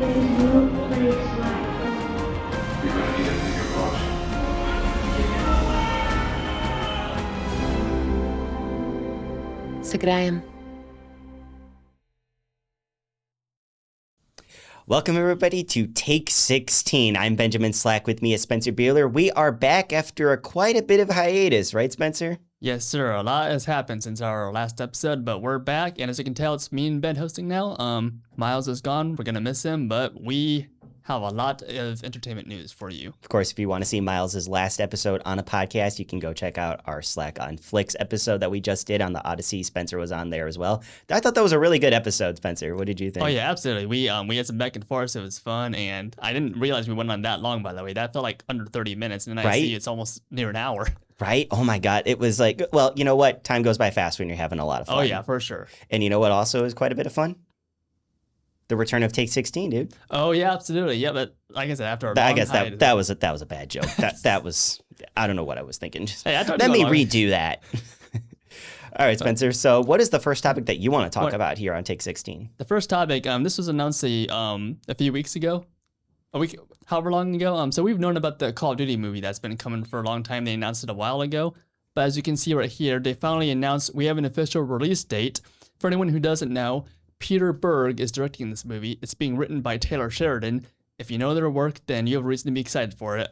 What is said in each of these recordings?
There's no place like home. You're gonna need a bigger boat. Сыграем. Welcome, everybody, to Take 16. I'm Benjamin Slack. With me is Spencer Beehler. We are back after quite a bit of hiatus, right, Spencer? Yes, sir. A lot has happened since our last episode, but we're back. And as you can tell, it's me and Ben hosting now. Miles is gone. We're going to miss him, but we have a lot of entertainment news for you. Of course, if you want to see Miles's last episode on a podcast, you can go check out our Slack on Flicks episode that we just did on the Odyssey. Spencer was on there as well. I thought that was a really good episode, Spencer. What did you think? Oh, yeah, absolutely. We had some back and forth. So it was fun. And I didn't realize we went on that long, by the way. That felt like under 30 minutes. And then I see it's almost near an hour. Right? Oh, my God. It was like, well, you know what? Time goes by fast when you're having a lot of fun. Oh, yeah, for sure. And you know what also is quite a bit of fun? The return of Take 16, dude. Oh, yeah, absolutely. Yeah, but like I said, after our I guess that was a bad joke. That was, I don't know what I was thinking. Just, hey, let me redo that. All right, Spencer. So what is the first topic that you want to talk about here on Take 16? The first topic, this was announced a few weeks ago. A week, however long ago. So we've known about the Call of Duty movie that's been coming for a long time. They announced it a while ago. But as you can see right here, they finally announced we have an official release date. For anyone who doesn't know, Peter Berg is directing this movie. It's being written by Taylor Sheridan. If you know their work, then you have a reason to be excited for it.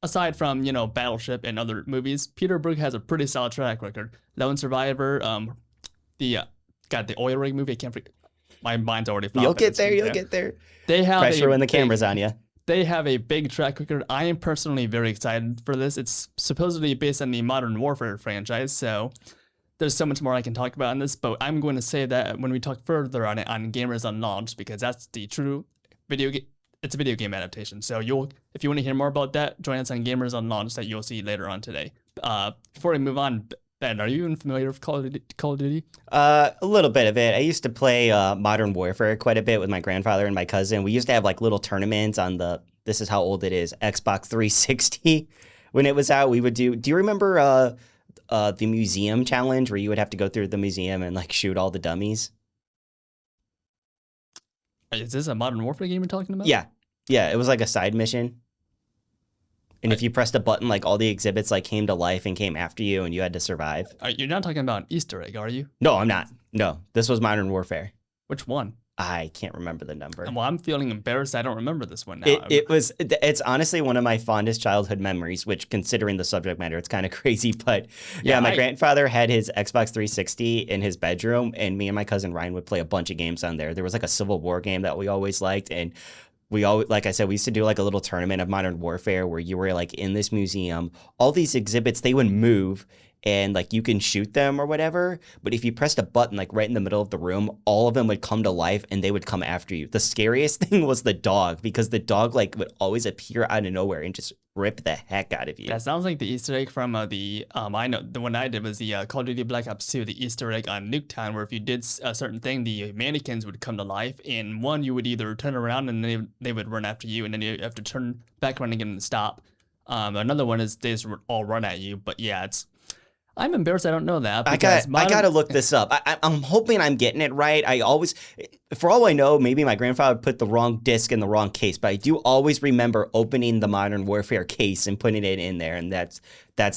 Aside from, Battleship and other movies, Peter Berg has a pretty solid track record. Lone Survivor, the oil rig movie, I can't forget. My mind's already flopping. You'll get there. They have pressure when the camera's on you. They have a big track record. I am personally very excited for this. It's supposedly based on the Modern Warfare franchise, so there's so much more I can talk about on this, but I'm going to say that when we talk further on it on Gamers Unlaunched, because that's the true it's a video game adaptation. So if you want to hear more about that, join us on Gamers Unlaunched that you'll see later on today. Before we move on, Ben, are you even familiar with Call of Duty? A little bit of it. I used to play Modern Warfare quite a bit with my grandfather and my cousin. We used to have like little tournaments on this is how old it is, Xbox 360. When it was out, we would do you remember the museum challenge where you would have to go through the museum and like shoot all the dummies? Is this a Modern Warfare game you're talking about? Yeah. It was like a side mission. And if you pressed a button, like all the exhibits like came to life and came after you and you had to survive. You're not talking about an Easter egg, are you? No, I'm not. No, this was Modern Warfare. Which one? I can't remember the number. Well, I'm feeling embarrassed. I don't remember this one now. It's honestly one of my fondest childhood memories, which considering the subject matter, it's kind of crazy. But yeah, my grandfather had his Xbox 360 in his bedroom, and me and my cousin Ryan would play a bunch of games on there. There was like a Civil War game that we always liked, and we always, like I said, we used to do like a little tournament of Modern Warfare where you were like in this museum. All these exhibits, they would move and like you can shoot them or whatever. But if you pressed a button like right in the middle of the room, all of them would come to life and they would come after you. The scariest thing was the dog, because the dog like would always appear out of nowhere and just rip the heck out of you. That sounds like the Easter egg from I know the one I did was the Call of Duty Black Ops 2, the Easter egg on Nuketown, where if you did a certain thing, the mannequins would come to life, and one you would either turn around and they would run after you, and then you have to turn back around and get them to stop. Another one is they just all run at you, but yeah, I'm embarrassed I don't know that. I gotta look this up. I'm hoping I'm getting it right. For all I know, maybe my grandfather put the wrong disc in the wrong case, but I do always remember opening the Modern Warfare case and putting it in there, and that's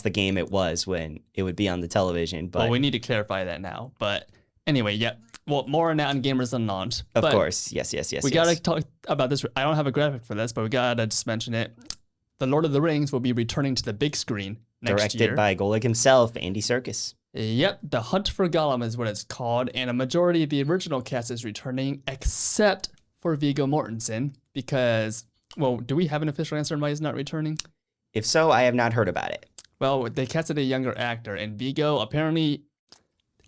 the game it was when it would be on the television. But well, we need to clarify that now. But anyway, yeah. Well, more on that on Gamers Unlaunched. Of course, yes. We gotta talk about this. I don't have a graphic for this, but we gotta just mention it. The Lord of the Rings will be returning to the big screen next year. Directed by Golik himself, Andy Serkis. Yep, The Hunt for Gollum is what it's called, and a majority of the original cast is returning, except for Viggo Mortensen, because, well, do we have an official answer on why he's not returning? If so, I have not heard about it. Well, they casted a younger actor, and Viggo apparently,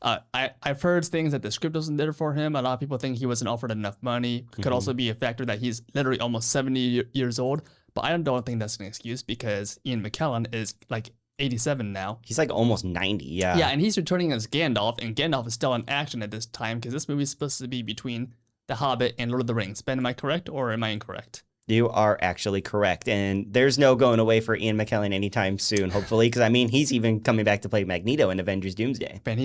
I've heard things that the script wasn't there for him. A lot of people think he wasn't offered enough money. Could also be a factor that he's literally almost 70 years old. But I don't think that's an excuse, because Ian McKellen is like 87 now. He's like almost 90, yeah. Yeah, and he's returning as Gandalf, and Gandalf is still in action at this time, because this movie is supposed to be between The Hobbit and Lord of the Rings. Ben, am I correct or am I incorrect? You are actually correct, and there's no going away for Ian McKellen anytime soon, hopefully, because I mean, he's even coming back to play Magneto in Avengers Doomsday. Ben,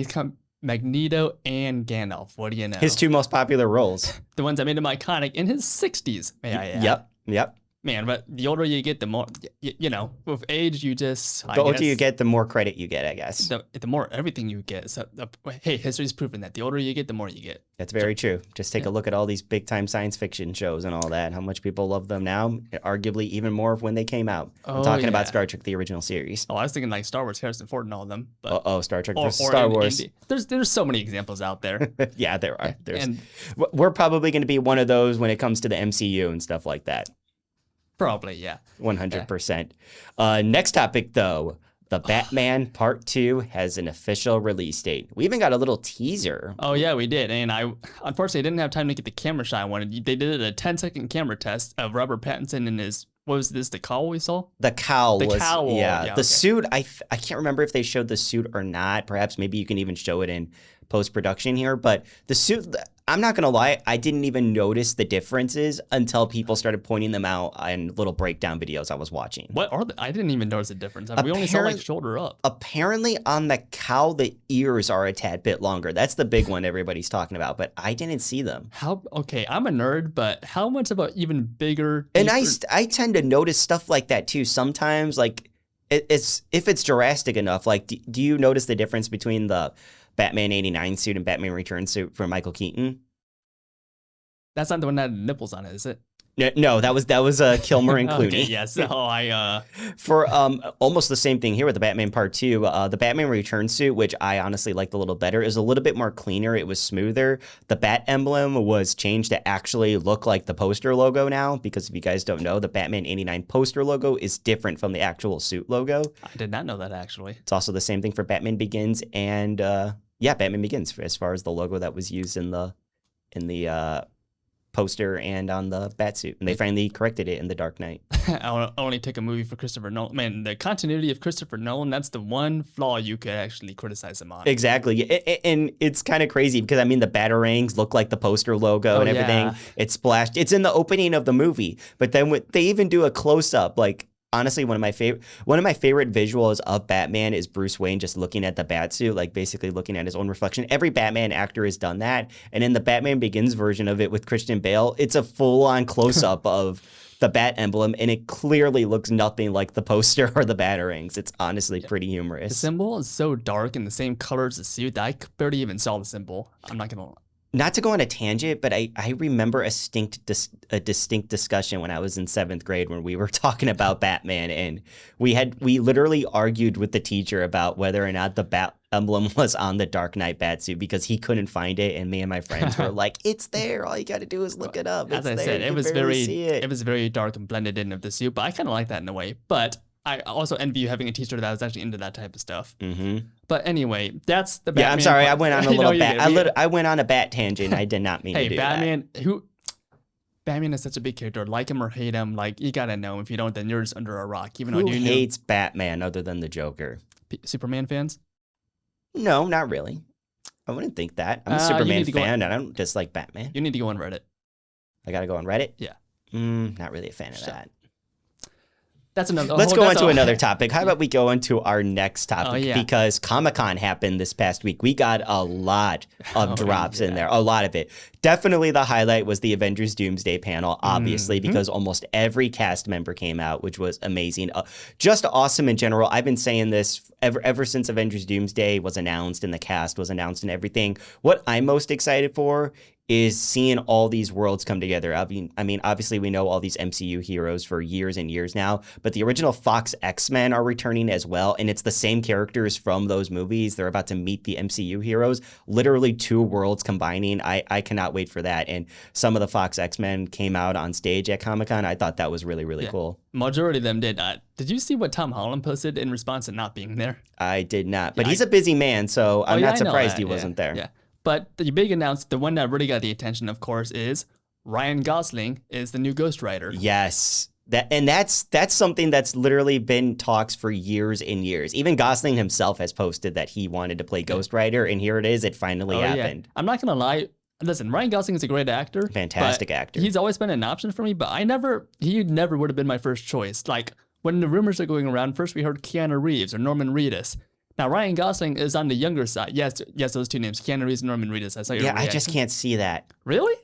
Magneto and Gandalf. What do you know? His two most popular roles. The ones that made him iconic in his 60s, may I add. Yep. Man, but the older you get, the more, you know, with age, you just... The older you get, the more credit you get, I guess. The more everything you get. So, hey, history's proven that. The older you get, the more you get. That's very true. Just take a look at all these big-time science fiction shows and all that, how much people love them now, arguably even more when they came out. I'm talking about Star Trek, the original series. Oh, I was thinking like Star Wars, Harrison Ford and all of them. But, Star Trek versus Star Wars. There's so many examples out there. Yeah, there are. We're probably going to be one of those when it comes to the MCU and stuff like that. Probably, yeah. 100%. Next topic, though. The Batman Part 2 has an official release date. We even got a little teaser. Oh, yeah, we did. And I unfortunately didn't have time to get the camera shot I wanted. They did a 10-second camera test of Robert Pattinson and his, what was this, the cowl we saw? The cowl was, cowl. Yeah. The suit, I can't remember if they showed the suit or not. Perhaps maybe you can even show it in post-production here. But the suit, I'm not going to lie, I didn't even notice the differences until people started pointing them out in little breakdown videos I was watching. What are they? I didn't even notice the difference. We only saw like shoulder up. Apparently on the cowl, the ears are a tad bit longer. That's the big one everybody's talking about, but I didn't see them. Okay, I'm a nerd, but how much about even bigger? And I tend to notice stuff like that too. Sometimes, like, if it's drastic enough, like, do you notice the difference between the Batman 89 suit and Batman Returns suit for Michael Keaton? That's not the one that had nipples on it, is it? No, that was Kilmer and Clooney. Okay, yes. So for almost the same thing here with the Batman Part 2. The Batman Returns suit, which I honestly liked a little better, is a little bit more cleaner. It was smoother. The bat emblem was changed to actually look like the poster logo now, because if you guys don't know, the Batman 89 poster logo is different from the actual suit logo. I did not know that, actually. It's also the same thing for Batman Begins and Batman Begins as far as the logo that was used in the poster and on the Batsuit, and they finally corrected it in The Dark Knight. I only took a movie for Christopher Nolan. Man, the continuity of Christopher Nolan, that's the one flaw you could actually criticize him on. Exactly. And it's kind of crazy because, I mean, the Batarangs look like the poster logo and everything. Yeah. It's splashed. It's in the opening of the movie, but then they even do a close-up, like, honestly, one of my favorite visuals of Batman is Bruce Wayne just looking at the Batsuit, like basically looking at his own reflection. Every Batman actor has done that. And in the Batman Begins version of it with Christian Bale, it's a full-on close-up of the bat emblem, and it clearly looks nothing like the poster or the Batarangs. It's honestly pretty humorous. The symbol is so dark and the same color as the suit that I barely even saw the symbol. I'm not going to... Not to go on a tangent, but I remember a distinct discussion when I was in 7th grade when we were talking about Batman, and we literally argued with the teacher about whether or not the bat emblem was on the Dark Knight Batsuit because he couldn't find it, and me and my friends were like, "It's there. All you got to do is look it up." As I said, it was very dark and blended in of the suit, but I kind of like that in a way. But I also envy you having a teacher that was actually into that type of stuff. Mm-hmm. But anyway, that's the Batman. Yeah, I'm sorry. Part. I went on a little I went on a bat tangent. I did not mean to do Batman, that. Batman is such a big character. Like him or hate him, like you gotta know him. If you don't, then you're just under a rock. Even Who hates Batman other than the Joker? Superman fans? No, not really. I wouldn't think that. I'm a Superman fan, and I don't dislike Batman. You need to go on Reddit. I gotta go on Reddit? Yeah. Not really a fan of that. That's another. Let's go on to another topic. How about we go on to our next topic? Oh, yeah. Because Comic-Con happened this past week. We got a lot of drops in there, a lot of it. Definitely the highlight was the Avengers Doomsday panel, obviously, because almost every cast member came out, which was amazing. Just awesome in general. I've been saying this ever since Avengers Doomsday was announced and the cast was announced and everything. What I'm most excited for is seeing all these worlds come together. I mean, obviously we know all these MCU heroes for years and years now, but the original Fox X-Men are returning as well, and it's the same characters from those movies. They're about to meet the MCU heroes. Literally 2 worlds combining. I cannot wait for that. And some of the Fox X-Men came out on stage at Comic-Con. I thought that was really, really cool. Majority of them did. Did you see what Tom Holland posted in response to not being there? I did not, but he's a busy man, so I'm not surprised he wasn't there. Yeah. But the big announcement, the one that really got the attention, of course, is Ryan Gosling is the new Ghost Rider. Yes. That's something that's literally been talks for years and years. Even Gosling himself has posted that he wanted to play Ghost Rider, and here it is. It finally happened. Yeah. I'm not going to lie. Listen, Ryan Gosling is a great actor. Fantastic actor. He's always been an option for me, but he never would have been my first choice. Like, when the rumors are going around, first we heard Keanu Reeves or Norman Reedus. Now Ryan Gosling is on the younger side. Yes, those two names, Keanu Reeves and Norman Reedus. I saw your Yeah, I reaction. just can't see that. Really?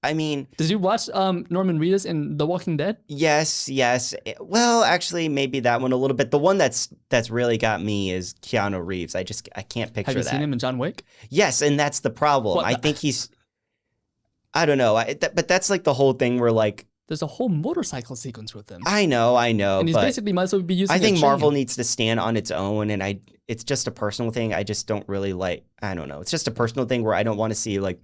I mean, Did you watch Norman Reedus in The Walking Dead? yes. Well, actually, maybe that one a little bit. The one that's really got me is Keanu Reeves. I can't picture Have you that. seen him in John Wick? Yes, and that's the problem. What I think he's. I don't know, but that's like the whole thing where like. There's a whole motorcycle sequence with him. I know, And he's but basically might as well be using I think a chain. Marvel needs to stand on its own, and it's just a personal thing. I just don't really like. I don't know. It's just a personal thing where I don't want to see like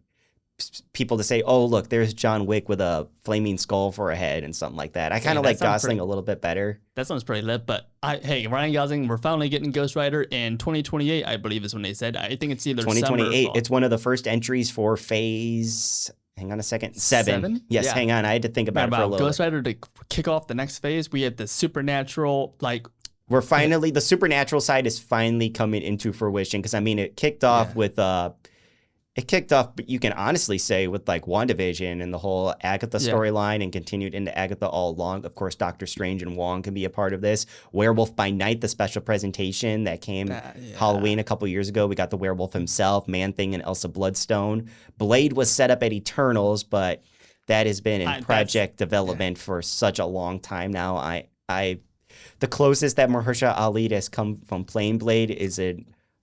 people to say, "Oh, look, there's John Wick with a flaming skull for a head" and something like that. I kind of like Gosling a little bit better. That sounds pretty lit, but hey, Ryan Gosling, we're finally getting Ghost Rider in 2028, I believe is when they said. I think it's either 2028. It's one of the first entries for Phase. Hang on a second. Seven? Yes, yeah. Hang on. I had to think about it for a little. Ghost Rider to kick off the next phase. We have the supernatural, like. We're finally the supernatural side is finally coming into fruition because I mean it kicked off with but you can honestly say with like WandaVision and the whole Agatha storyline and continued into Agatha all along. Of course, Doctor Strange and Wong can be a part of this. Werewolf by Night, the special presentation that came Halloween a couple years ago. We got the werewolf himself, Man-Thing and Elsa Bloodstone. Blade was set up at Eternals, but that has been in project development for such a long time now. The closest that Mahershala Ali has come from playing Blade is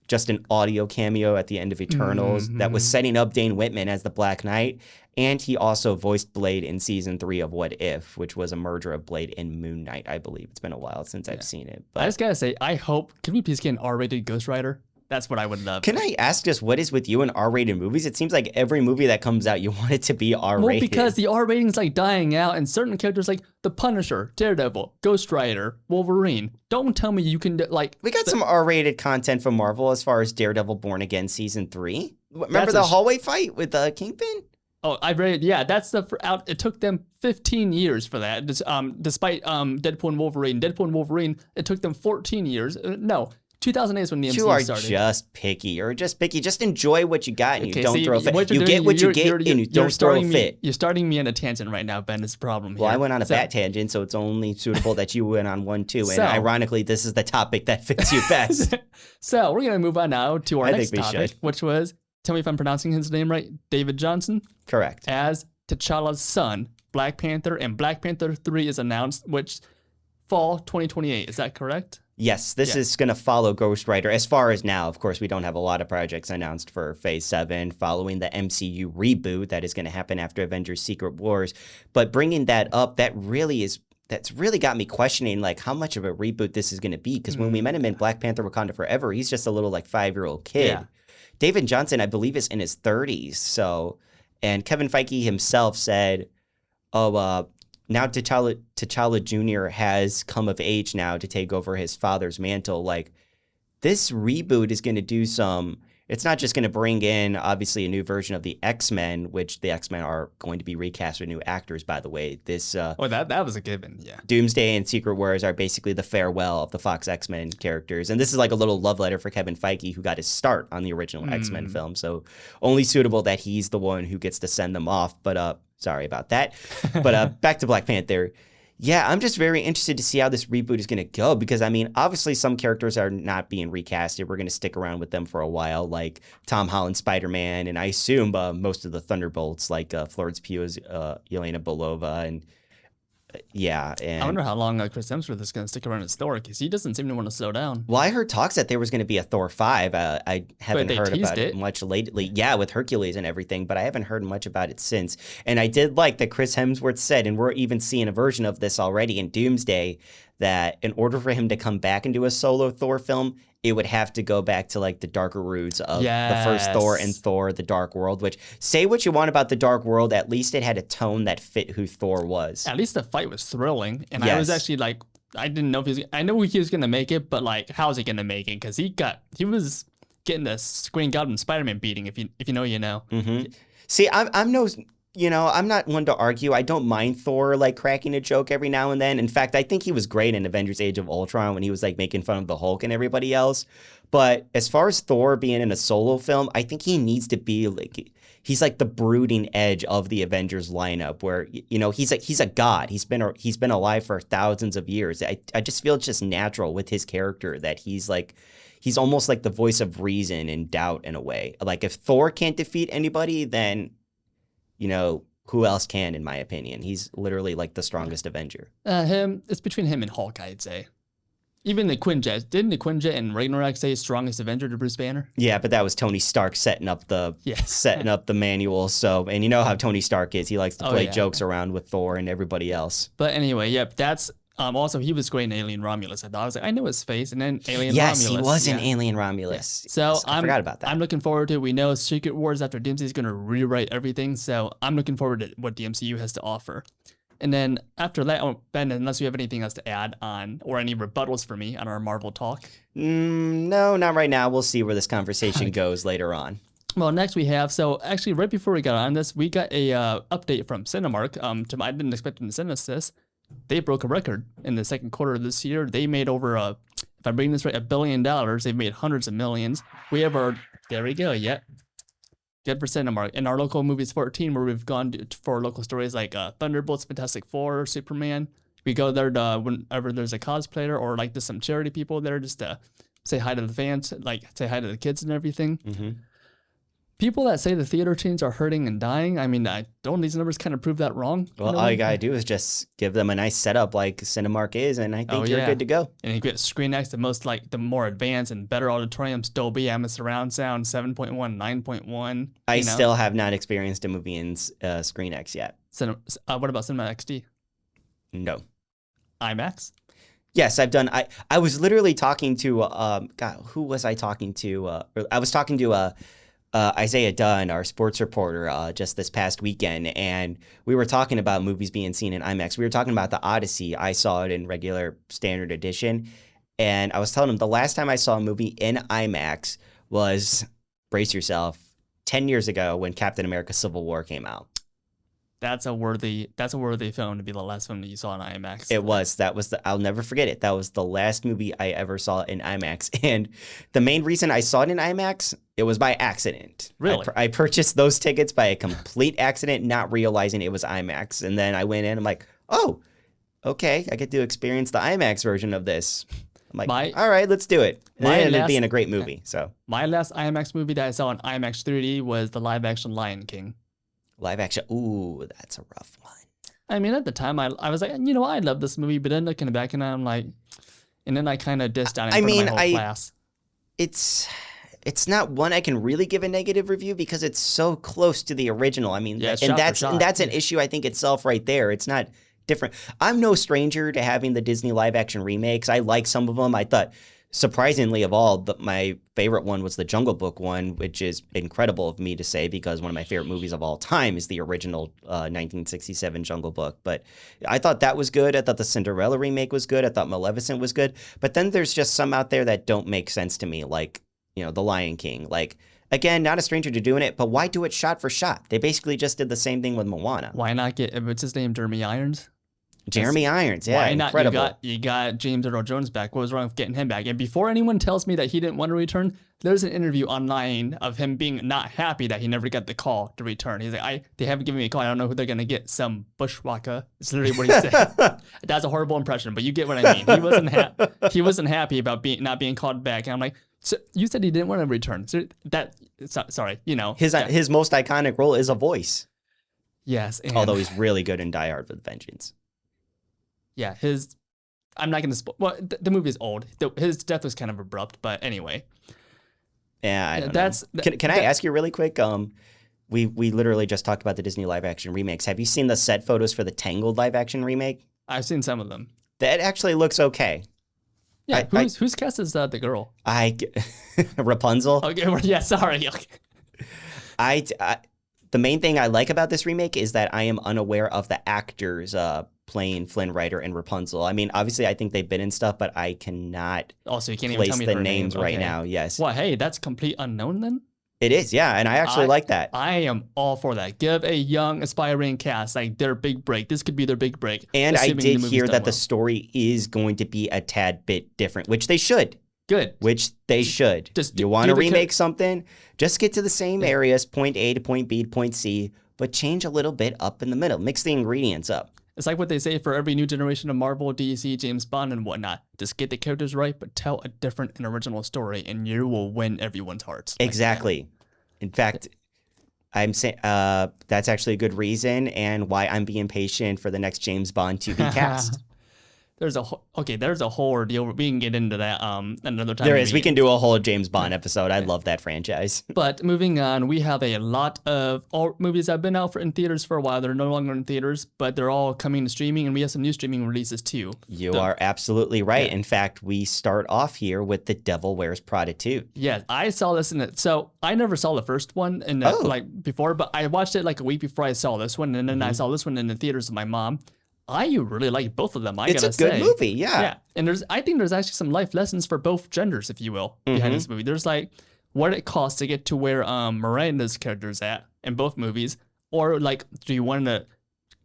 just an audio cameo at the end of Eternals that was setting up Dane Whitman as the Black Knight. And he also voiced Blade in season 3 of What If, which was a merger of Blade and Moon Knight, I believe. It's been a while since I've seen it. But I just gotta say, I hope, can we please get an R-rated Ghost Rider? That's what I would love. Can I ask just what is with you in R-rated movies? It seems like every movie that comes out, you want it to be R-rated. Well, because the R rating's like dying out, and certain characters like The Punisher, Daredevil, Ghost Rider, Wolverine. Don't tell me you can like. We got some R-rated content from Marvel as far as Daredevil Born Again season 3. Remember the hallway fight with Kingpin? Oh, I read it. Yeah, that's out. It took them 15 years for that. Despite Deadpool and Wolverine. Deadpool and Wolverine, it took them 14 years. No. 2008 is when the MCU started. You are just picky. Just enjoy what you got and you don't throw a fit. You get what you get and you don't throw a fit. You're starting me on a tangent right now, Ben. It's a problem here. Well, I went on a bat tangent, so it's only suitable that you went on one too. And ironically, this is the topic that fits you best. So we're going to move on now to our next topic, which was, tell me if I'm pronouncing his name right, David Johnson? Correct. As T'Challa's son, Black Panther, and Black Panther 3 is announced, which fall 2028. Is that correct? Yes, this is going to follow Ghost Rider. As far as now, of course, we don't have a lot of projects announced for Phase 7 following the MCU reboot that is going to happen after Avengers Secret Wars. But bringing that up, that's really got me questioning like how much of a reboot this is going to be. Because when we met him in Black Panther Wakanda Forever, he's just a little like 5-year-old kid. Yeah. David Johnson, I believe, is in his 30s. So, and Kevin Feige himself said, now T'Challa Jr. has come of age now to take over his father's mantle. Like, this reboot is going to do it's not just going to bring in, obviously, a new version of the X-Men, which the X-Men are going to be recast with new actors, by the way. That was a given, yeah. Doomsday and Secret Wars are basically the farewell of the Fox X-Men characters. And this is like a little love letter for Kevin Feige, who got his start on the original X-Men film. So only suitable that he's the one who gets to send them off. But, sorry about that. But back to Black Panther. Yeah, I'm just very interested to see how this reboot is going to go because, I mean, obviously some characters are not being recasted. We're going to stick around with them for a while, like Tom Holland Spider-Man, and I assume most of the Thunderbolts, like Florence Pugh's Yelena Belova, and and I wonder how long Chris Hemsworth is going to stick around as Thor because he doesn't seem to want to slow down. Well, I heard talks that there was going to be a Thor 5. I haven't heard about it much lately. Yeah, with Hercules and everything, but I haven't heard much about it since. And I did like that Chris Hemsworth said, and we're even seeing a version of this already in Doomsday, that in order for him to come back and do a solo Thor film, it would have to go back to like the darker roots of the first Thor and Thor: The Dark World, which, say what you want about The Dark World, at least it had a tone that fit who Thor was. At least the fight was thrilling. And I was actually like, I didn't know if I know he was going to make it, but like, how's he going to make it? Because he was getting the Green Goblin Spider-Man beating, if you know, you know. Mm-hmm. See, I'm not one to argue. I don't mind Thor like cracking a joke every now and then. In fact, I think he was great in Avengers Age of Ultron when he was like making fun of the Hulk and everybody else. But as far as Thor being in a solo film, I think he needs to be like, he's like the brooding edge of the Avengers lineup where, you know, he's a god. He's been alive for thousands of years. I just feel it's just natural with his character that he's he's almost like the voice of reason and doubt in a way. Like if Thor can't defeat anybody, then, you know, who else can, in my opinion? He's literally like the strongest Avenger. It's between him and Hulk, I'd say. Even the Quinjet. Didn't the Quinjet in Ragnarok say strongest Avenger to Bruce Banner? Yeah, but that was Tony Stark setting up the manual. So, and you know how Tony Stark is. He likes to play jokes around with Thor and everybody else. But anyway, yep, that's also he was great in Alien Romulus. I thought I was like, I know his face, and then Alien Romulus. Yes, he was in Alien Romulus. Yeah. So I forgot about that. I'm looking forward to it. We know Secret Wars after DMC is going to rewrite everything, so I'm looking forward to what the MCU has to offer. And then after that, Ben, unless you have anything else to add on or any rebuttals for me on our Marvel talk. No, not right now. We'll see where this conversation goes later on. Well, next we have, so actually right before we got on this, we got a update from Cinemark. I didn't expect them to send us this. They broke a record in the second quarter of this year. They made over if I'm reading this right, $1 billion. They've made hundreds of millions. We have there we go, good for Cinemark. In our local movies 14, where we've gone for local stories like Thunderbolts, Fantastic Four, Superman. We go there whenever there's a cosplayer or like there's some charity people there just to say hi to the fans, like say hi to the kids and everything. Mm-hmm. People that say the theater chains are hurting and dying, I mean, don't these numbers kind of prove that wrong? Well, all you got to do is just give them a nice setup like Cinemark is, and I think you're good to go. And you get ScreenX, the more advanced and better auditoriums, Dolby Atmos surround sound, 7.1, 9.1. I still have not experienced a movie in ScreenX yet. What about Cinema XD? No. IMAX? Yes, I've done. I was literally talking to, God, who was I talking to? I was talking to Isaiah Dunn, our sports reporter, just this past weekend, and we were talking about movies being seen in IMAX. We were talking about The Odyssey. I saw it in regular standard edition, and I was telling him the last time I saw a movie in IMAX was, brace yourself, 10 years ago when Captain America: Civil War came out. That's a worthy film to be the last film that you saw in IMAX. It was. I'll never forget it. That was the last movie I ever saw in IMAX. And the main reason I saw it in IMAX, it was by accident. Really? I purchased those tickets by a complete accident, not realizing it was IMAX. And then I went in, I'm like, oh, okay, I get to experience the IMAX version of this. I'm like, all right, let's do it. And it ended up being a great movie. So my last IMAX movie that I saw in IMAX 3D was the live action Lion King. Live action. Ooh, that's a rough one. I mean, at the time, I was like, you know, I love this movie, but then looking back and I'm like, and then I kind of dissed on it in front of my whole class. It's not one I can really give a negative review because it's so close to the original. I mean, and that's an issue I think itself right there. It's not different. I'm no stranger to having the Disney live action remakes. I like some of them. I thought, surprisingly of all, my favorite one was the Jungle Book one, which is incredible of me to say because one of my favorite movies of all time is the original 1967 Jungle Book. But I thought that was good. I thought the Cinderella remake was good. I thought Maleficent was good. But then there's just some out there that don't make sense to me, like, you know, The Lion King. Like, again, not a stranger to doing it, but why do it shot for shot? They basically just did the same thing with Moana. Why not get, what's his name, Jeremy Irons? Jeremy Irons, yeah, why not? incredible. You got James Earl Jones back. What was wrong with getting him back? And before anyone tells me that he didn't want to return, there's an interview online of him being not happy that he never got the call to return. He's like, they haven't given me a call. I don't know who they're gonna get. Some bushwhacker. It's literally what he said. That's a horrible impression, but you get what I mean. He wasn't happy about not being called back. And I'm like, so you said he didn't want to return. So sorry, you know. His most iconic role is a voice. Yes. Although he's really good in Die Hard with Vengeance. Yeah, I'm not going to spoil. Well, the movie is old. His death was kind of abrupt, but anyway. Yeah, I don't know. Can I ask you really quick? We literally just talked about the Disney live action remakes. Have you seen the set photos for the Tangled live action remake? I've seen some of them. That actually looks okay. Yeah, who's cast as the girl? Rapunzel. Okay, yeah, sorry. Okay. The main thing I like about this remake is that I am unaware of the actors playing Flynn Rider and Rapunzel. I mean, obviously, I think they've been in stuff, but I cannot also, you can't place even tell me the names right okay. now. Yes. Well, hey, that's complete unknown then? It is, yeah, and I actually like that. I am all for that. Give a young, aspiring cast like their big break. This could be their big break. And I did hear that the story is going to be a tad bit different, which they should. Good. Which they should. You want to remake something? Just get to the same areas, point A to point B to point C, but change a little bit up in the middle. Mix the ingredients up. It's like what they say for every new generation of Marvel, DC, James Bond, and whatnot. Just get the characters right, but tell a different and original story, and you will win everyone's hearts. Exactly. In fact, I'm saying that's actually a good reason and why I'm being patient for the next James Bond to be cast. There's a whole ordeal. We can get into that another time. There is. We can do a whole James Bond episode. I love that franchise. But moving on, we have a lot of movies that have been out in theaters for a while. They're no longer in theaters, but they're all coming to streaming, and we have some new streaming releases too. You are absolutely right. In fact, we start off here with The Devil Wears Prada 2. Yeah, I saw this in it. So I never saw the first one like before, but I watched it like a week before I saw this one, and then I saw this one in the theaters with my mom. I really like both of them. I gotta say, it's a good movie, yeah. And I think there's actually some life lessons for both genders, if you will, behind this movie. There's like what it costs to get to where Miranda's character's at in both movies, or like, do you want to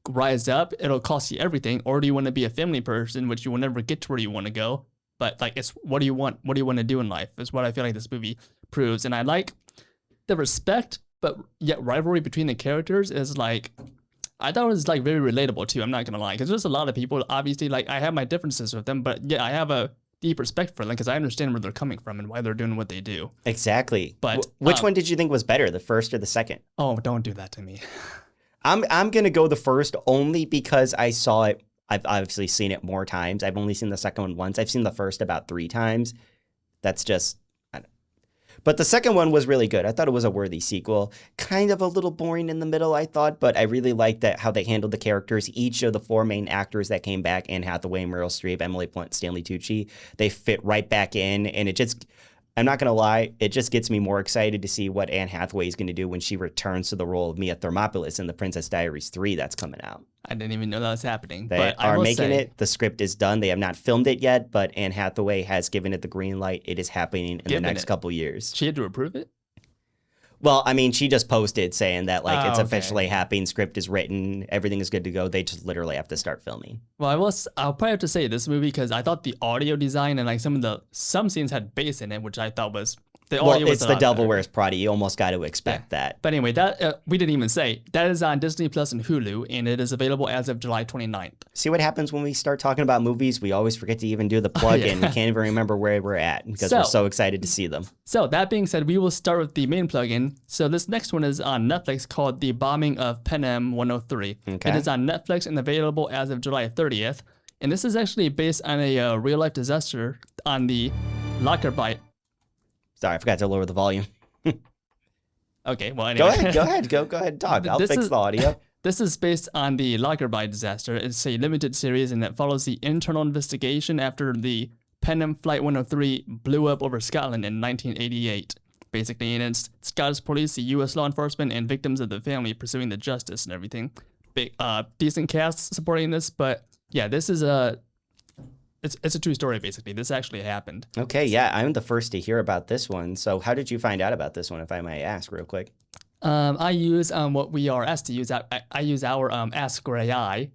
rise up? It'll cost you everything, or do you want to be a family person, which you will never get to where you want to go? But like, it's what do you want? What do you want to do in life? Is what I feel like this movie proves, and I like the respect, but yet rivalry between the characters is like. I thought it was like very relatable too. I'm not gonna lie, because there's a lot of people. Obviously, like I have my differences with them, but yeah, I have a deep respect for them because I understand where they're coming from and why they're doing what they do. Exactly. But which one did you think was better, the first or the second? Oh, don't do that to me. I'm gonna go the first only because I saw it. I've obviously seen it more times. I've only seen the second one once. I've seen the first about 3 times. That's just. But the second one was really good. I thought it was a worthy sequel. Kind of a little boring in the middle, I thought, but I really liked how they handled the characters. Each of the 4 main actors that came back, Anne Hathaway, Meryl Streep, Emily Blunt, Stanley Tucci, they fit right back in, and it just, I'm not going to lie, it just gets me more excited to see what Anne Hathaway is going to do when she returns to the role of Mia Thermopolis in The Princess Diaries 3 that's coming out. I didn't even know that was happening. They are making it. The script is done. They have not filmed it yet, but Anne Hathaway has given it the green light. It is happening in the next couple years. She had to approve it? Well, I mean, she just posted saying that like it's officially happening. Script is written. Everything is good to go. They just literally have to start filming. Well, I'll probably have to say this movie because I thought the audio design and like some scenes had bass in it, which I thought was it's The Devil Wears Prada. You almost got to expect that. But anyway, that we didn't even say. That is on Disney Plus and Hulu, and it is available as of July 29th. See what happens when we start talking about movies? We always forget to even do the plug-in. We can't even remember where we're at because we're so excited to see them. So that being said, we will start with the main plug-in. So this next one is on Netflix called The Bombing of Panem 103. Okay. It is on Netflix and available as of July 30th. And this is actually based on a real-life disaster on the Lockerbie. Sorry, I forgot to lower the volume. Okay, well, anyway. Go ahead and talk. I'll fix the audio. This is based on the Lockerbie disaster. It's a limited series, and it follows the internal investigation after the Panem Flight 103 blew up over Scotland in 1988. Basically, and it's Scottish police, the U.S. law enforcement, and victims of the family pursuing the justice and everything. Big, decent cast supporting this, but yeah, this is It's a true story, basically. This actually happened. Okay, yeah, I'm the first to hear about this one. So how did you find out about this one, if I might ask real quick? I use what we are asked to use. I use our Ask Gray Eye,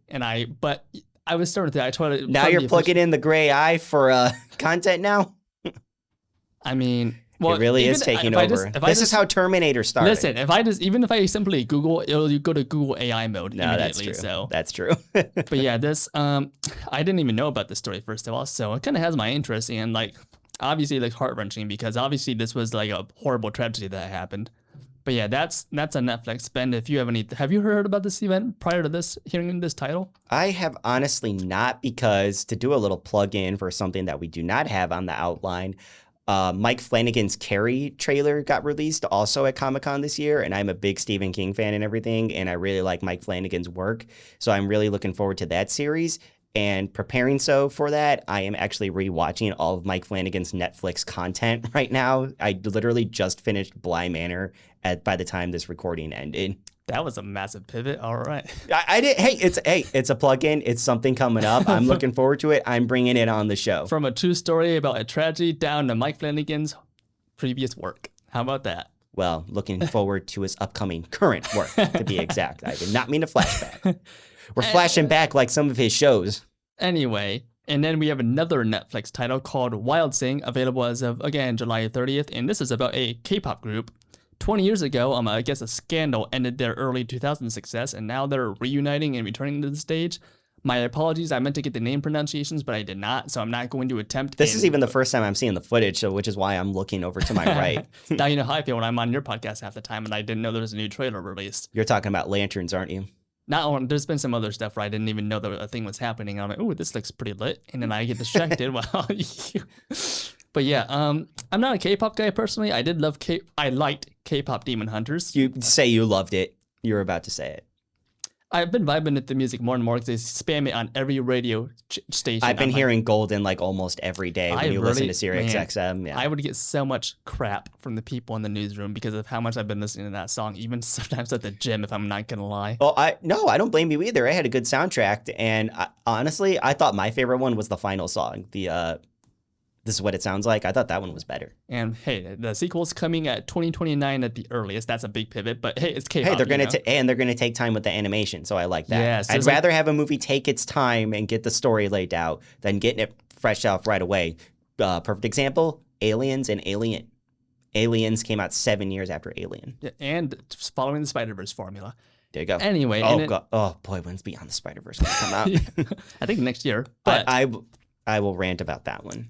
but I was starting to. Now you're plugging in the Gray Eye for content now? I mean... Well, it really is taking over. This is how Terminator started. Listen, if I simply Google, you go to Google AI mode immediately. That's true. So that's true. But yeah, this I didn't even know about this story first of all, so it kind of has my interest and like obviously like heart wrenching because obviously this was like a horrible tragedy that happened. But yeah, that's a Netflix. Ben, if you have you heard about this event prior to this hearing this title? I have honestly not, because to do a little plug in for something that we do not have on the outline. Mike Flanagan's Carrie trailer got released also at Comic-Con this year, and I'm a big Stephen King fan and everything, and I really like Mike Flanagan's work, so I'm really looking forward to that series. And preparing for that, I am actually rewatching all of Mike Flanagan's Netflix content right now. I literally just finished Bly Manor by the time this recording ended. That was a massive pivot. All right. I did. It's a plug-in. It's something coming up. I'm looking forward to it. I'm bringing it on the show. From a true story about a tragedy down to Mike Flanagan's previous work. How about that? Well, looking forward to his upcoming current work, to be exact. I did not mean a flashback. We're flashing back like some of his shows. Anyway, and then we have another Netflix title called Wild Sing, available as of, again, July 30th. And this is about a K-pop group. 20 years ago, I guess a scandal ended their early 2000s success, and now they're reuniting and returning to the stage. My apologies. I meant to get the name pronunciations, but I did not, so I'm not going to attempt. This is even the first time I'm seeing the footage, so which is why I'm looking over to my right. Now you know how I feel when I'm on your podcast half the time, and I didn't know there was a new trailer released. You're talking about lanterns, aren't you? There's been some other stuff where I didn't even know that a thing was happening. I'm like, oh, this looks pretty lit, and then I get distracted while you. But yeah, I'm not a K-pop guy personally. I did love I liked K-pop Demon Hunters. You say you loved it. You were about to say it. I've been vibing with the music more and more because they spam it on every radio station. I've been hearing Golden like almost every day when you listen to Sirius XM. Yeah. I would get so much crap from the people in the newsroom because of how much I've been listening to that song, even sometimes at the gym, if I'm not going to lie. Well, I don't blame you either. I had a good soundtrack, and honestly, I thought my favorite one was the final song, This Is What It Sounds Like. I thought that one was better. And hey, the sequel's coming at 2029 at the earliest. That's a big pivot, but hey, it's K-pop. Hey, they're gonna take time with the animation, so I like that. Yes, I'd rather have a movie take its time and get the story laid out than getting it fresh off right away. Perfect example: Aliens and Alien. Aliens came out 7 years after Alien. Yeah, and following the Spider-Verse formula. There you go. Anyway, oh boy, when's Beyond the Spider-Verse gonna come out? I think next year. But I will rant about that one.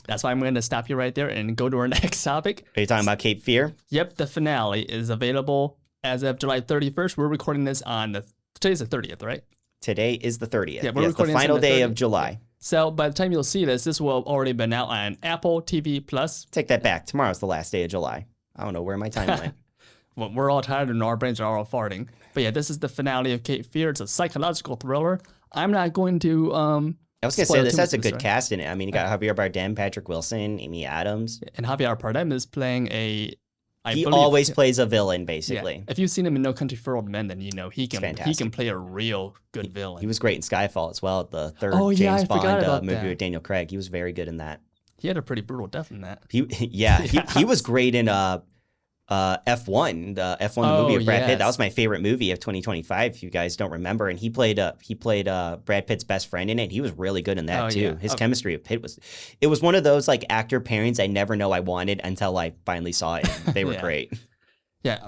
That's why I'm going to stop you right there and go to our next topic. Are you talking about Cape Fear? Yep, the finale is available as of July 31st. We're recording this on today's the 30th, right? Today is the 30th. Yeah, we're recording the final day 30th. of July. So by the time you'll see this, this will have already been out on Apple TV Plus. Take that back. Tomorrow's the last day of July. I don't know where my time went. Well, we're all tired and our brains are all farting. But yeah, this is the finale of Cape Fear. It's a psychological thriller. I'm not going to I was going to say, this has a good cast in it. I mean, you got Javier Bardem, Patrick Wilson, Amy Adams. And Javier Bardem is playing He always plays a villain, basically. Yeah. If you've seen him in No Country for Old Men, then you know he can play a real good villain. He was great in Skyfall as well, the third James Bond movie with Daniel Craig. He was very good in that. He had a pretty brutal death in that. He was great in F1, the F1 movie of Brad Pitt. That was my favorite movie of 2025. If you guys don't remember, and he played Brad Pitt's best friend in it. He was really good in that too. Yeah. His chemistry with Pitt was one of those like actor pairings I never know I wanted until I finally saw it. They were great. Yeah,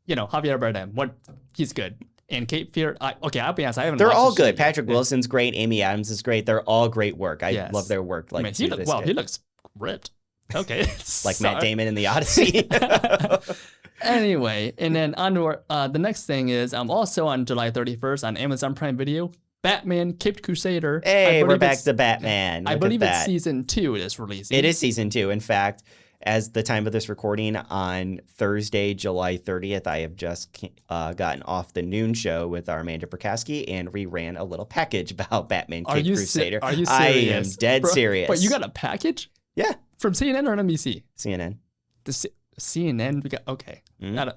Javier Bardem, he's good. And Cape Fear, I'll be honest, I haven't. They're all good. Patrick Wilson's great. Amy Adams is great. They're all great work. I love their work. Like, he looks ripped. Okay. Like Matt Damon in The Odyssey. Anyway, and then on to the next thing is also on July 31st on Amazon Prime Video, Batman Caped Crusader. Hey, we're back to Batman. I believe it's season 2 it is releasing. It is season 2. In fact, as the time of this recording on Thursday, July 30th, I have just gotten off the noon show with our Amanda Prokowski and reran a little package about Batman Caped Crusader. Are you serious? I am dead serious. But you got a package? Yeah. From CNN or NBC? CNN. CNN, we got, okay. Mm-hmm.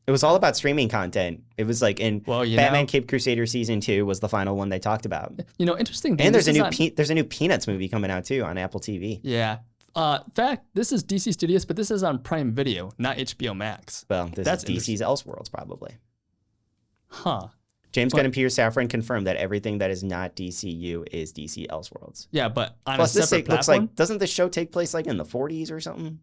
It was all about streaming content. It was like Batman Caped Crusader season 2 was the final one they talked about. Interesting thing. And there's a new Peanuts movie coming out too on Apple TV. Yeah. Fact, this is DC Studios, but this is on Prime Video, not HBO Max. Well, that's DC's Elseworlds probably. Huh. James Gunn and Peter Safran confirmed that everything that is not DCU is DC Elseworlds. Yeah, but on a separate platform. Looks like, doesn't the show take place like in the 40s or something?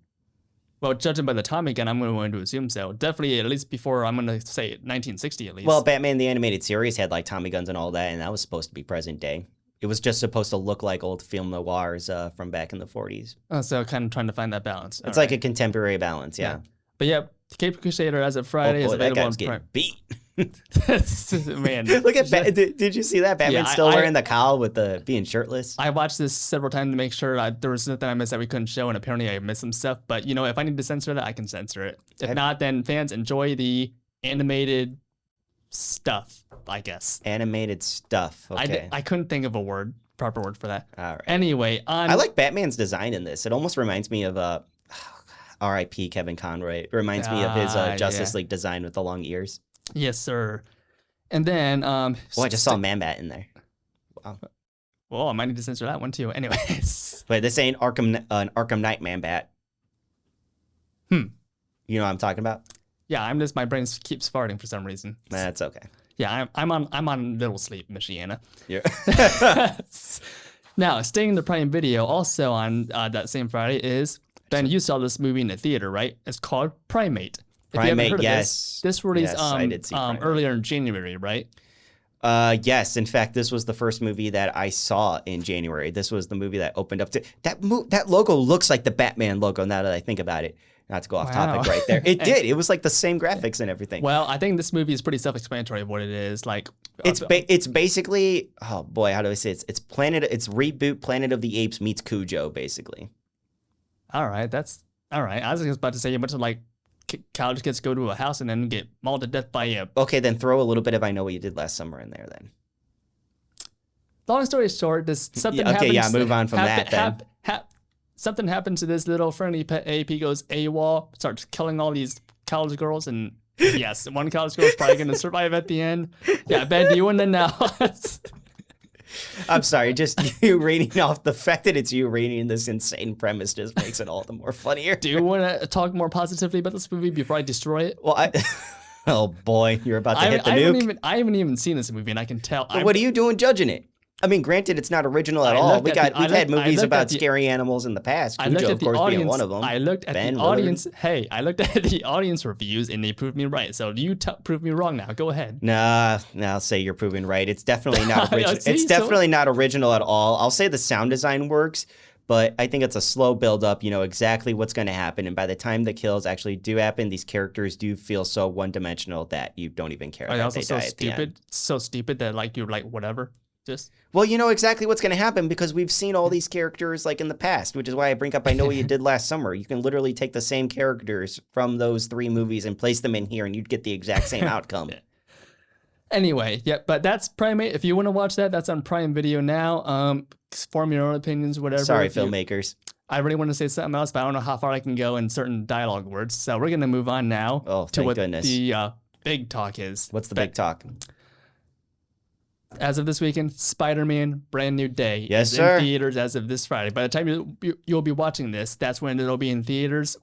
Well, judging by the Tommy gun, I'm going to assume so. Definitely at least before, I'm going to say 1960 at least. Well, Batman the Animated Series had like Tommy guns and all that, and that was supposed to be present day. It was just supposed to look like old film noirs from back in the 40s. Oh, so kind of trying to find that balance. It's like a contemporary balance, yeah. But yeah, Caped Crusader as of Friday is available on Prime. Beat. Man, look at did you see that? Batman's still wearing the cowl with being shirtless. I watched this several times to make sure there was nothing I missed that we couldn't show, and apparently I missed some stuff. But if I need to censor that, I can censor it. If not, then fans enjoy the animated stuff, I guess. Animated stuff. Okay. I couldn't think of a proper word for that. All right. Anyway, I like Batman's design in this. It almost reminds me of R.I.P. Kevin Conroy. It reminds me of his Justice League design with the long ears. Yes, sir. And then I just saw Man-Bat in there. Wow. Well, I might need to censor that one too. Anyways. Wait, this ain't an Arkham Knight Man-Bat. You know what I'm talking about? Yeah, my brain keeps farting for some reason. That's okay. Yeah, I'm on little sleep, Michiana. Yeah. Now, staying in the Prime Video, also on that same Friday is Ben. You saw this movie in the theater, right? It's called Primate. Primate, yes. This released earlier in January, right? Yes. In fact, this was the first movie that I saw in January. This was the movie that opened up to that logo looks like the Batman logo now that I think about it. Not to go off topic right there. It did. It was like the same graphics and everything. Well, I think this movie is pretty self-explanatory of what it is. Like, it's basically, oh boy, how do I say it? It's reboot Planet of the Apes meets Cujo, basically. All right, that's all right. I was just about to say a bunch of like college kids go to a house and then get mauled to death by a. Okay, then throw a little bit of I Know What You Did Last Summer in there then. Long story short, this something happens. Okay, yeah, move on from that then. Something happens to this little friendly pet ape. He goes AWOL, starts killing all these college girls, and yes, one college girl is probably going to survive at the end. Yeah, Ben, do you want to know? I'm sorry, just you reading off the fact that it's you reading this insane premise just makes it all the more funnier. Do you want to talk more positively about this movie before I destroy it? Well, oh boy, you're about to hit the nuke. I haven't even seen this movie, and I can tell. But what are you doing judging it? I mean, granted, it's not original at all. We've had movies about scary animals in the past. Cujo, of course, being one of them. I looked at the audience. Hey, I looked at the audience reviews, and they proved me right. So you prove me wrong now. Go ahead. Nah, I'll say you're proven right. It's definitely not original. It's definitely not original at all. I'll say the sound design works, but I think it's a slow build up. You know exactly what's going to happen, and by the time the kills actually do happen, these characters do feel so one dimensional that you don't even care. That they die at the end. So stupid that like you're like whatever. Well, you know exactly what's going to happen because we've seen all these characters like in the past, which is why I bring up I Know What You Did Last Summer. You can literally take the same characters from those 3 movies and place them in here and you'd get the exact same outcome. Anyway, yeah, but that's Prime. If you want to watch that, that's on Prime Video now. Form your own opinions, whatever. Sorry, filmmakers. I really want to say something else, but I don't know how far I can go in certain dialogue words. So we're going to move on now to what the big talk is. What's the big talk? As of this weekend, Spider-Man Brand New Day is sir. in theaters as of this Friday. By the time you'll be watching this, that's when it'll be in theaters.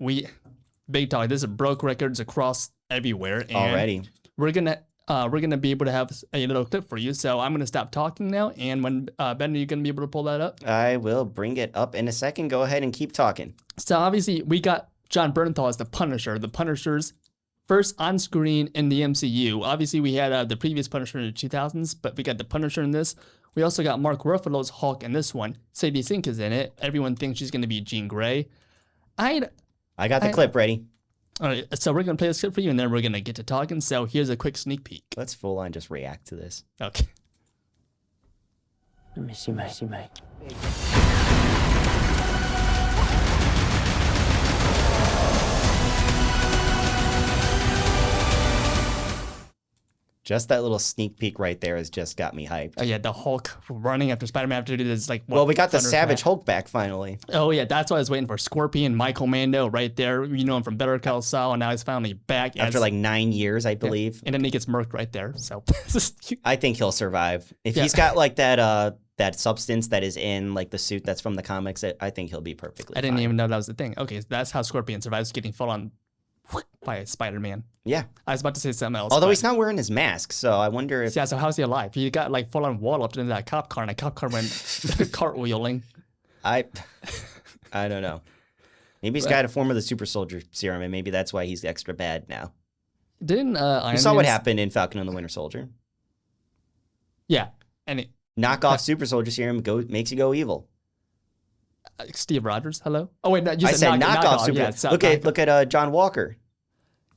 Big talk. This is broke records across everywhere. And already. We're gonna be able to have a little clip for you. So I'm gonna stop talking now. And when Ben, are you gonna be able to pull that up? I will bring it up in a second. Go ahead and keep talking. So obviously we got John Bernthal as the Punisher. The Punisher's first on screen in the MCU. Obviously, we had the previous Punisher in the 2000s, but we got the Punisher in this. We also got Mark Ruffalo's Hulk in this one. Sadie Sink is in it. Everyone thinks she's going to be Jean Grey. I got the clip ready. All right, so we're going to play this clip for you, and then we're going to get to talking. So here's a quick sneak peek. Let's full on just react to this. Okay. Let me see, mate. Just that little sneak peek right there has just got me hyped. Oh yeah, the Hulk running after Spider-Man after this like. Well, we got the Savage Hulk back finally. Oh yeah, that's what I was waiting for. Scorpion, Michael Mando, right there. You know him from Better Call Saul, and now he's finally back after like 9 years, I believe. Yeah. And then he gets murked right there. So I think he'll survive if he's got like that substance that is in like the suit that's from the comics. I think he'll be perfectly. I didn't even know that was the thing. Okay, so that's how Scorpion survives getting full on by Spider-Man. Yeah. I was about to say something else. Although he's not wearing his mask, so I wonder if... Yeah, so how's he alive? He got like full on wall up into that cop car, and a cop car went cartwheeling. I don't know. Maybe he's got a form of the super soldier serum, and maybe that's why he's extra bad now. Didn't Iron You saw what happened in Falcon and the Winter Soldier. Yeah. And knock off super soldier serum makes you go evil. Steve Rogers, hello? Oh wait, no, you I said knock off super. Yeah, look at John Walker.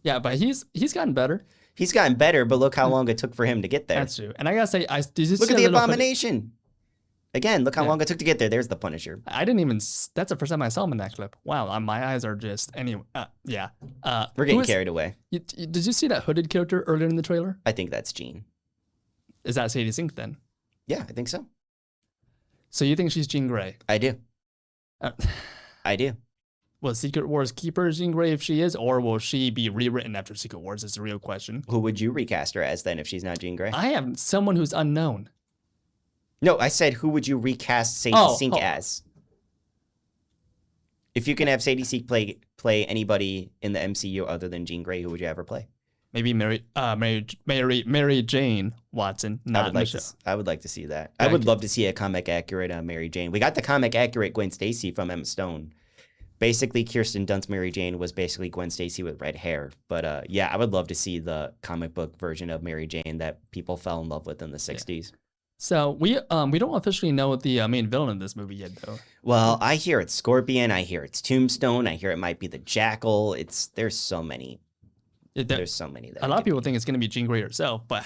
Yeah, but he's gotten better. He's gotten better, but look how long it took for him to get there. That's true. And I gotta say, look at the Abomination. Again, look how long it took to get there. There's the Punisher. I didn't even. That's the first time I saw him in that clip. Wow, my eyes are just anyway. Yeah. We're getting carried away. Did you see that hooded character earlier in the trailer? I think that's Jean. Is that Sadie Sink then? Yeah, I think so. So you think she's Jean Grey? I do. I do. Will Secret Wars keep her Jean Grey if she is, or will she be rewritten after Secret Wars? Is the real question. Who would you recast her as then if she's not Jean Grey? I have someone who's unknown. No, I said who would you recast Sadie Sink as? If you can have Sadie Sink play anybody in the MCU other than Jean Grey, who would you ever play? Maybe Mary Jane Watson. I would like to see that. I would love to see a comic accurate Mary Jane. We got the comic accurate Gwen Stacy from Emma Stone, basically Kirsten Dunst's Mary Jane was basically Gwen Stacy with red hair. But yeah, I would love to see the comic book version of Mary Jane that people fell in love with in the 60s. So we don't officially know the main villain of this movie yet, though. Well, I hear it's Scorpion. I hear it's Tombstone. I hear it might be the Jackal. There's so many. There's so many. A lot of people think it's going to be Jean Grey herself, but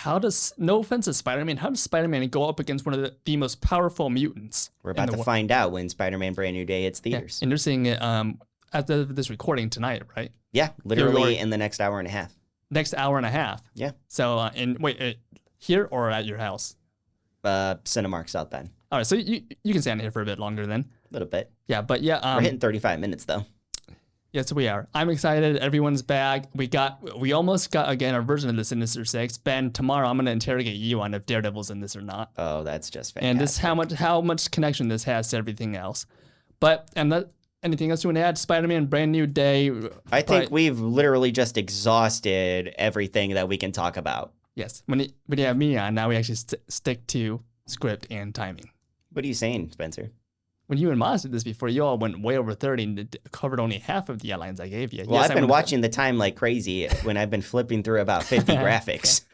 no offense to Spider-Man, how does Spider-Man go up against one of the most powerful mutants? We're about to find out when Spider-Man Brand New Day hits theaters. Yeah, and you're seeing it after this recording tonight, right? Yeah, literally in the next hour and a half. Next hour and a half. Yeah. So, here or at your house? Cinemark South Bend. All right, so you can stand here for a bit longer then. A little bit. Yeah, but yeah. We're hitting 35 minutes though. Yes, we are. I'm excited. Everyone's back. We almost got, again, our version of the Sinister Six. Ben, tomorrow I'm going to interrogate you on if Daredevil's in this or not. Oh, that's just fantastic. And just how much connection this has to everything else. But, anything else you want to add? Spider-Man, Brand New Day. I think we've literally just exhausted everything that we can talk about. Yes. When you have me on, now we actually stick to script and timing. What are you saying, Spencer? When you and Moz did this before, you all went way over 30 and covered only half of the outlines I gave you. Well, yes, I've been watching the time like crazy when I've been flipping through about 50 graphics.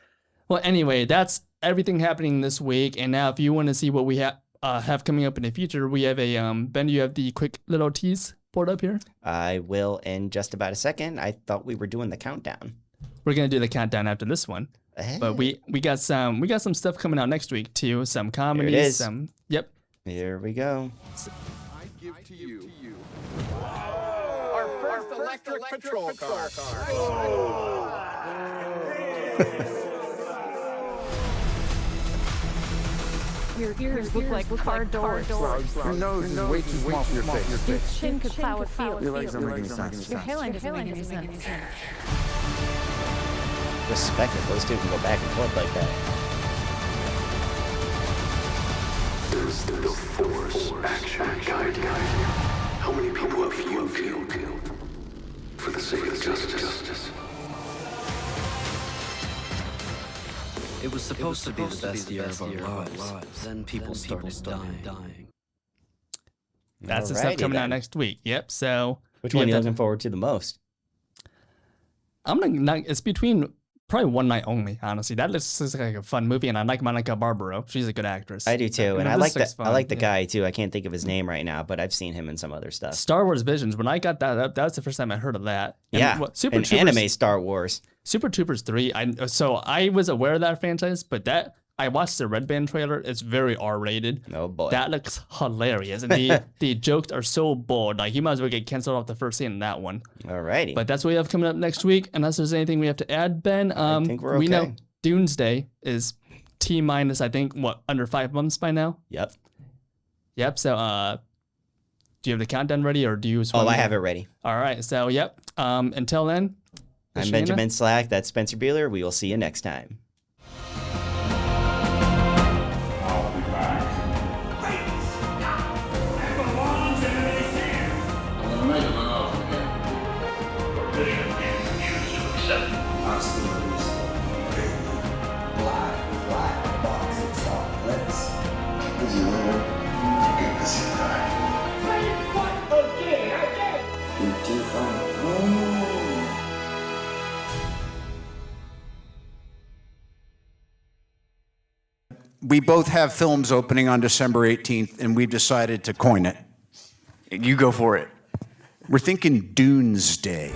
Well, anyway, that's everything happening this week. And now if you want to see what we have coming up in the future, we have a, Ben, do you have the quick little tease board up here? I will in just about a second. I thought we were doing the countdown. We're going to do the countdown after this one. But we got some stuff coming out next week too. Some comedies. Yep. Here we go. I give to you our first electric patrol car. Your ears look like car doors. Your nose is way too small for your face. Your chin could plow a field. Your legs don't make any sense. Your hairline doesn't make any sense. Respect it. Those two can go back and forth like that. Does the Force actually guide you? How many people have you killed for the sake of justice? It was supposed to be the best year of our lives. Then people started dying. That's the stuff coming out next week. Yep. So which one are you looking forward to the most? It's between probably One Night Only, honestly. That looks like a fun movie, and I like Monica Barbaro. She's a good actress. I do too, and I like the guy too. I can't think of his name right now, but I've seen him in some other stuff. Star Wars Visions. When I got that was the first time I heard of that. And yeah, an anime Star Wars. Super Troopers 3. So I was aware of that franchise, but I watched the Red Band trailer. It's very R-rated. Oh boy, that looks hilarious, and the jokes are so bold. Like you might as well get canceled off the first scene in that one. Alrighty. But that's what we have coming up next week. Unless there's anything we have to add, Ben. I think we're okay. We know Doomsday is T-minus, I think, under 5 months by now. Yep. So do you have the countdown ready, or do you? I have it ready. All right. So yep. Until then. I'm Benjamin Slack. That's Spencer Beehler. We will see you next time. I'll be back. I'm gonna make him an offer here. Permission if you choose to accept. Hasta la vista, baby. Black box of chocolates. Is he later? Forget this guy. You do fun. We both have films opening on December 18th, and we've decided to coin it. You go for it. We're thinking Dunes Day.